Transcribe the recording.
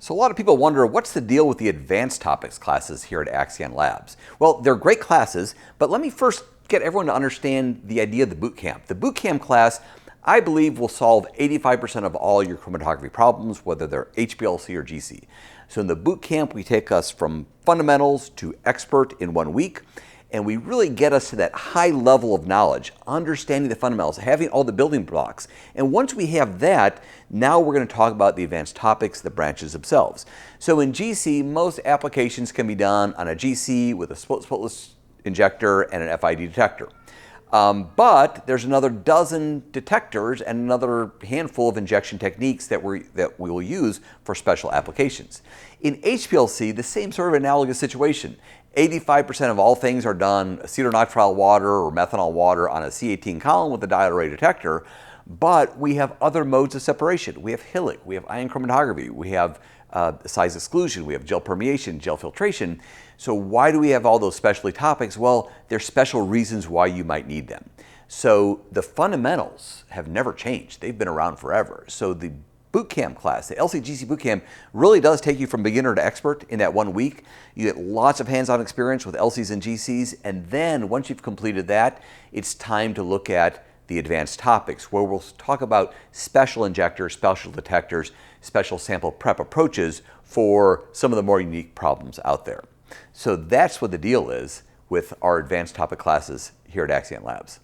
So a lot of people wonder, what's the deal with the advanced topics classes here at Axion Labs? Well, they're great classes, but let me first get everyone to understand the idea of the bootcamp. The bootcamp class, I believe, will solve 85% of all your chromatography problems, whether they're HPLC or GC. So in the bootcamp, we take us from fundamentals to expert in 1 week, and we really get us to that high level of knowledge, understanding the fundamentals, having all the building blocks. And once we have that, now we're going to talk about the advanced topics, the branches themselves. So in GC, most applications can be done on a GC with a splitless injector and an FID detector. But there's another dozen detectors and another handful of injection techniques that we will use for special applications. In HPLC, the same sort of analogous situation. 85% of all things are done acetonitrile water or methanol water on a C18 column with a diode array detector, but we have other modes of separation. We have HPLC, we have ion chromatography, we have size exclusion, we have gel permeation, gel filtration. So why do we have all those specialty topics? Well, there's special reasons why you might need them. So the fundamentals have never changed. They've been around forever. So the bootcamp class, the LC-GC bootcamp, really does take you from beginner to expert in that 1 week. You get lots of hands-on experience with LCs and GCs, and then once you've completed that, it's time to look at the advanced topics, where we'll talk about special injectors, special detectors, special sample prep approaches for some of the more unique problems out there. So that's what the deal is with our advanced topic classes here at Axion Labs.